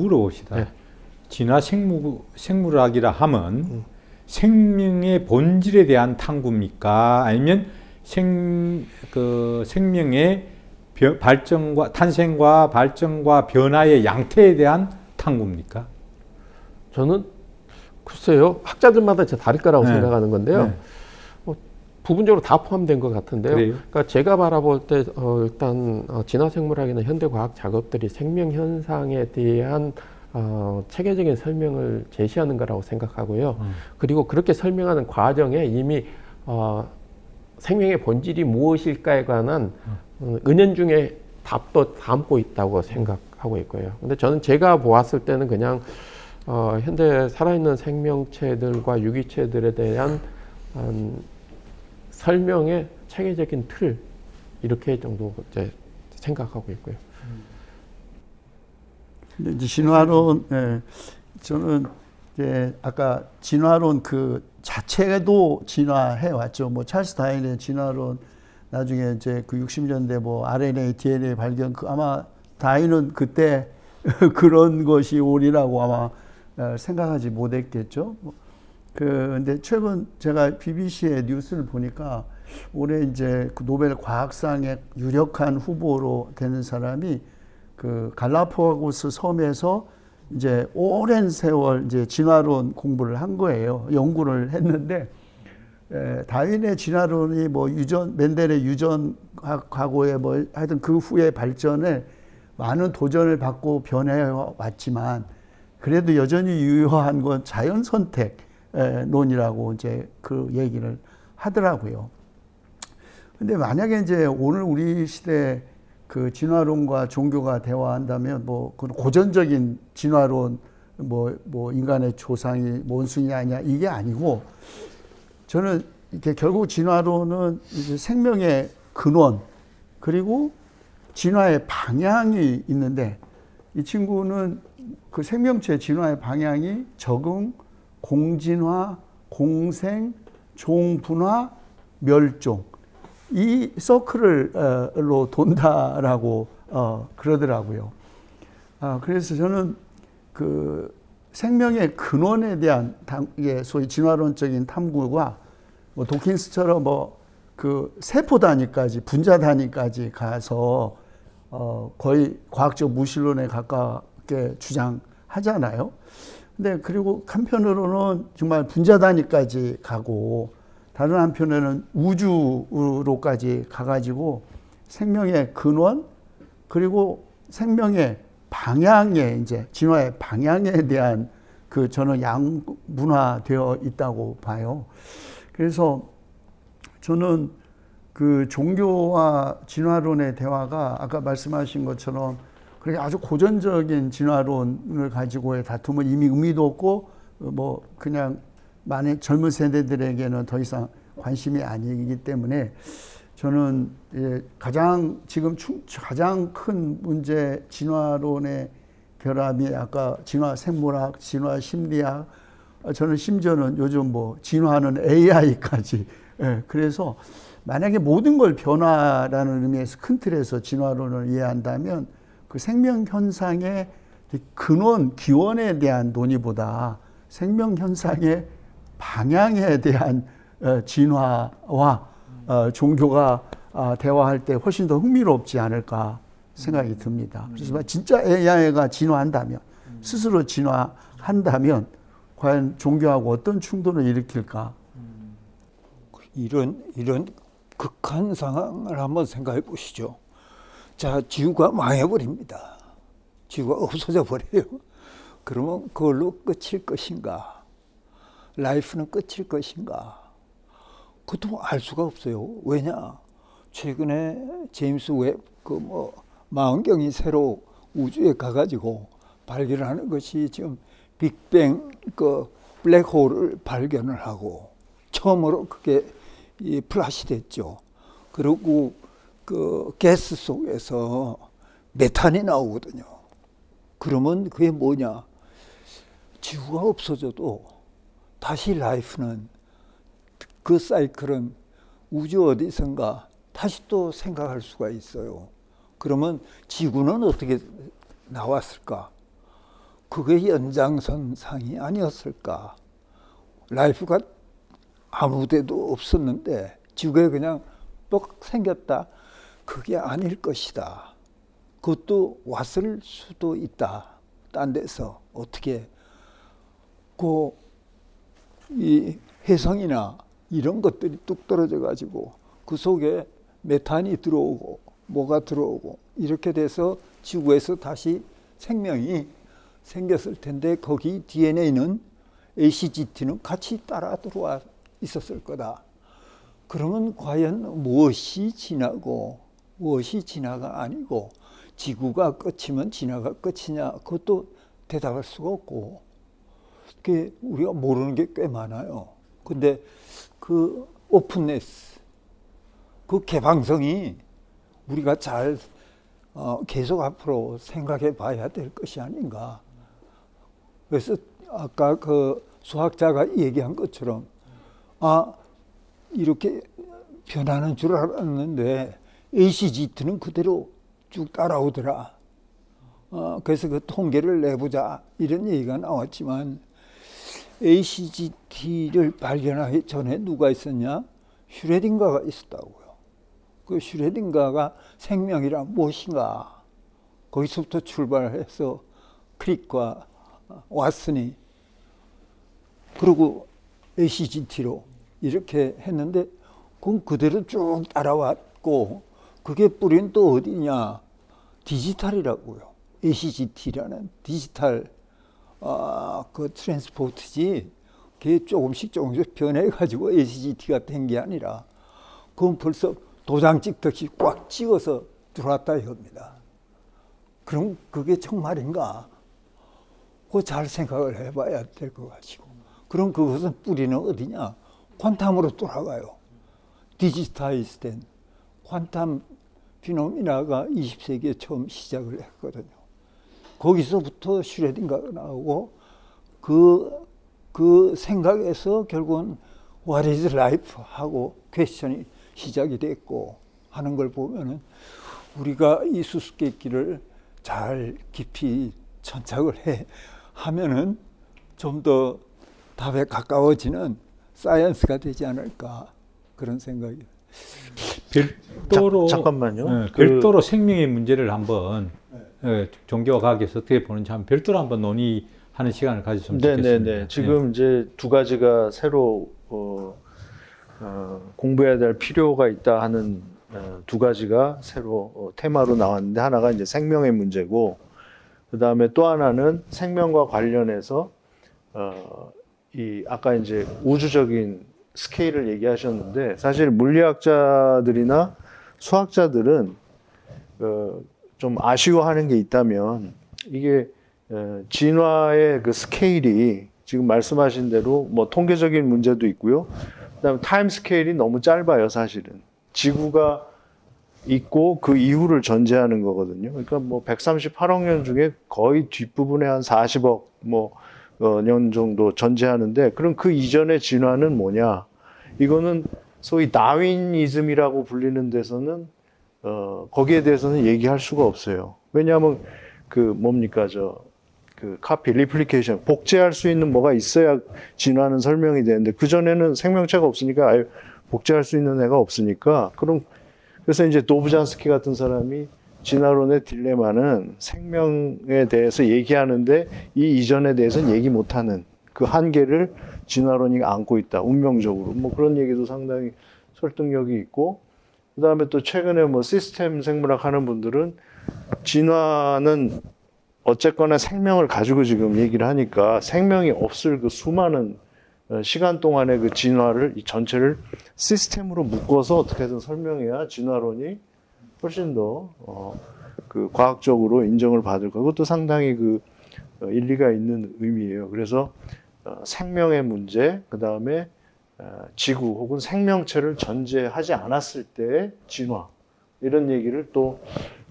물어봅시다. 네. 진화 생물학이라 하면 생명의 본질에 대한 탐구입니까? 아니면 생명의 발전과 탄생과 발전과 변화의 양태에 대한 탐구입니까? 저는 글쎄요, 학자들마다 다를 거라고 네. 생각하는 건데요. 네. 부분적으로 다 포함된 것 같은데요. 그래요? 그러니까 제가 바라볼 때 일단 진화생물학이나 현대과학 작업들이 생명 현상에 대한 체계적인 설명을 제시하는 거라고 생각하고요. 그리고 그렇게 설명하는 과정에 이미 생명의 본질이 무엇일까에 관한 은연중에 답도 담고 있다고 생각하고 있고요. 근데 저는 제가 보았을 때는 그냥 현재 살아있는 생명체들과 유기체들에 대한 설명의 체계적인 틀, 이렇게 정도 이제 생각하고 있고요. 근데 이제 진화론, 예, 저는 이제 아까 진화론 그 자체도 진화해 왔죠. 뭐 찰스 다윈의 진화론, 나중에 이제 그 60년대 뭐 RNA, DNA 발견, 아마 다윈은 그때 그런 것이 오리라고 아마 생각하지 못했겠죠. 근데 최근 제가 BBC의 뉴스를 보니까 올해 이제 그 노벨 과학상의 유력한 후보로 되는 사람이 그 갈라파고스 섬에서 이제 오랜 세월 이제 진화론 공부를 한 거예요. 연구를 했는데, 다윈의 진화론이 뭐 멘델의 유전 과거에 뭐 하여튼 그 후에 발전에 많은 도전을 받고 변해 왔지만, 그래도 여전히 유효한 건 자연 선택론이라고 이제 그 얘기를 하더라고요. 근데 만약에 이제 오늘 우리 시대 그 진화론과 종교가 대화한다면 뭐 그 고전적인 진화론 뭐 인간의 조상이 원숭이 아니야 이게 아니고, 저는 이렇게 결국 진화론은 이제 생명의 근원 그리고 진화의 방향이 있는데, 이 친구는 그 생명체 진화의 방향이 적응, 공진화, 공생, 종분화, 멸종, 이 서클로 돈다라고 그러더라고요. 그래서 저는 그 생명의 근원에 대한 소위 진화론적인 탐구가 뭐 도킨스처럼 뭐 그 세포 단위까지, 분자 단위까지 가서 거의 과학적 무신론에 가깝게 주장하잖아요. 근데 그리고 한편으로는 정말 분자 단위까지 가고, 다른 한편에는 우주로까지 가가지고 생명의 근원 그리고 생명의 방향에, 이제 진화의 방향에 대한 그 저는 양분화되어 있다고 봐요. 그래서 저는 그 종교와 진화론의 대화가 아까 말씀하신 것처럼 그렇게 아주 고전적인 진화론을 가지고의 다툼은 이미 의미도 없고 뭐 그냥 많은 젊은 세대들에게는 더 이상 관심이 아니기 때문에, 저는 지금 가장 큰 문제, 진화론의 결합이 아까 진화 생물학, 진화 심리학, 저는 심지어는 요즘 뭐 진화하는 AI까지. 그래서 만약에 모든 걸 변화라는 의미에서 큰 틀에서 진화론을 이해한다면 그 생명 현상의 근원, 기원에 대한 논의보다 생명 현상의 방향에 대한 진화와 종교가 대화할 때 훨씬 더 흥미롭지 않을까 생각이 듭니다. 그래서 진짜 AI가 진화한다면, 스스로 진화한다면 과연 종교하고 어떤 충돌을 일으킬까? 이런 극한 상황을 한번 생각해 보시죠. 자, 지구가 망해버립니다. 지구가 없어져 버려요. 그러면 그걸로 끝일 것인가? 라이프는 끝일 것인가? 그것도 알 수가 없어요. 왜냐? 최근에 제임스 웹 망원경이 새로 우주에 가가지고 발견하는 것이 지금 빅뱅 블랙홀을 발견을 하고 처음으로 그게 플래시 됐죠. 그리고 그 가스 속에서 메탄이 나오거든요. 그러면 그게 뭐냐? 지구가 없어져도 다시 라이프는, 그 사이클은 우주 어디선가 다시 또 생각할 수가 있어요. 그러면 지구는 어떻게 나왔을까? 그게 연장선상이 아니었을까. 라이프가 아무 데도 없었는데 지구에 그냥 뻑 생겼다. 그게 아닐 것이다. 그것도 왔을 수도 있다. 딴 데서 어떻게 이 해성이나 이런 것들이 뚝 떨어져 가지고 그 속에 메탄이 들어오고 뭐가 들어오고 이렇게 돼서 지구에서 다시 생명이 생겼을 텐데 거기 DNA는 ACGT는 같이 따라 들어와 있었을 거다. 그러면 과연 무엇이 진화고 무엇이 진화가 아니고 지구가 끝이면 진화가 끝이냐 그것도 대답할 수가 없고 그게 우리가 모르는 게 꽤 많아요. 근데 그 오픈네스, 그 개방성이 우리가 잘 계속 앞으로 생각해 봐야 될 것이 아닌가. 그래서 아까 그 수학자가 얘기한 것처럼 이렇게 변하는 줄 알았는데 ACGT는 그대로 쭉 따라오더라. 그래서 그 통계를 내보자 이런 얘기가 나왔지만 ACGT를 발견하기 전에 누가 있었냐? 슈레딩거가 있었다고요. 그 슈레딩거가 생명이란 무엇인가? 거기서부터 출발해서 크릭과 왓슨이 그리고 ACGT로 이렇게 했는데 그건 그대로 쭉 따라왔고 그게 뿌리는 또 어디냐? 디지털이라고요. ACGT라는 디지털 그 트랜스포트지 그게 조금씩 변해가지고 ACGT가 된 게 아니라 그건 벌써 도장 찍듯이 꽉 찍어서 들어왔다 이겁니다. 그럼 그게 정말인가? 그거 잘 생각을 해봐야 될 것 같고 그럼 그것은 뿌리는 어디냐? 퀀텀으로 돌아가요. 디지타이즈된 퀀텀 피노미나가 20세기에 처음 시작을 했거든요. 거기서부터 슈레딩거가 나오고 그 생각에서 결국은 What is life? 하고 퀘스천이 시작이 됐고 하는 걸 보면은 우리가 이 수수께끼를 잘 깊이 천착을 하면은 좀 더 답에 가까워지는 사이언스가 되지 않을까 그런 생각이. 별도로 잠깐만요. 별도로 생명의 문제를 한번 종교와 과학에서 어떻게 보는지 한번 별도로 한번 논의하는 시간을 가졌으면 좋겠습니다. 네네네. 지금 이제 두 가지가 새로 공부해야 될 필요가 있다 하는 두 가지가 새로 테마로 나왔는데 하나가 이제 생명의 문제고 그 다음에 또 하나는 생명과 관련해서 이 아까 이제 우주적인 스케일을 얘기하셨는데 사실 물리학자들이나 수학자들은 좀 아쉬워하는 게 있다면 이게 진화의 그 스케일이 지금 말씀하신 대로 뭐 통계적인 문제도 있고요. 그다음에 타임 스케일이 너무 짧아요, 사실은. 지구가 있고 그 이후를 전제하는 거거든요. 그러니까 뭐 138억 년 중에 거의 뒷부분에 한 40억 년 정도 전제하는데 그럼 그 이전의 진화는 뭐냐? 이거는 소위 다윈이즘이라고 불리는 데서는 거기에 대해서는 얘기할 수가 없어요. 왜냐하면 그 카피, 리플리케이션, 복제할 수 있는 뭐가 있어야 진화는 설명이 되는데 그 전에는 생명체가 없으니까 아예 복제할 수 있는 애가 없으니까 그래서 이제 도브잔스키 같은 사람이 진화론의 딜레마는 생명에 대해서 얘기하는데 이 이전에 대해서는 얘기 못하는 그 한계를 진화론이 안고 있다. 운명적으로. 뭐 그런 얘기도 상당히 설득력이 있고 그 다음에 또 최근에 뭐 시스템 생물학 하는 분들은 진화는 어쨌거나 생명을 가지고 지금 얘기를 하니까 생명이 없을 그 수많은 시간 동안의 그 진화를 이 전체를 시스템으로 묶어서 어떻게든 설명해야 진화론이 훨씬 더 그 과학적으로 인정을 받을 거고 그것도 상당히 그 일리가 있는 의미예요. 그래서 생명의 문제, 그 다음에 지구 혹은 생명체를 전제하지 않았을 때의 진화 이런 얘기를 또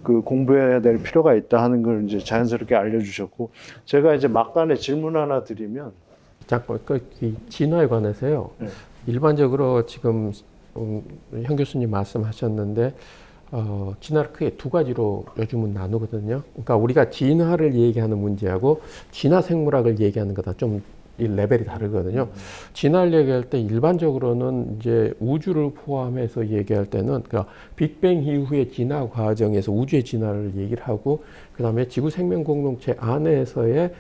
그 공부해야 될 필요가 있다 하는 걸 이제 자연스럽게 알려주셨고 제가 이제 막간에 질문 하나 드리면 잠깐 이 진화에 관해서요. 네. 일반적으로 지금 현 교수님 말씀하셨는데 진화를 크게 두 가지로 요즘은 나누거든요. 그러니까 우리가 진화를 얘기하는 문제하고 진화 생물학을 얘기하는 거다 좀 이 레벨이 다르거든요. 진화를 얘기할 때 일반적으로는 이제 우주를 포함해서 얘기할 때는 그러니까 빅뱅 이후의 진화 과정에서 우주의 진화를 얘기를 하고 그다음에 지구 생명 공동체 안에서의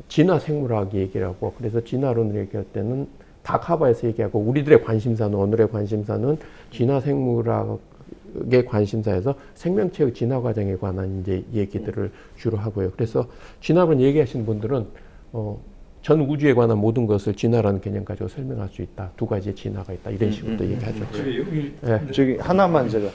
진화 생물학 얘기를 하고 그래서 진화론을 얘기할 때는 다 커버해서 얘기하고 우리들의 관심사는 오늘의 관심사는 진화 생물학의 관심사에서 생명체의 진화 과정에 관한 이제 얘기들을 주로 하고요. 그래서 진화론 얘기하시는 분들은 전 우주에 관한 모든 것을 진화라는 개념 가지고 설명할 수 있다. 두 가지의 진화가 있다. 이런 식으로 또 얘기하죠. 저기 하나만 제가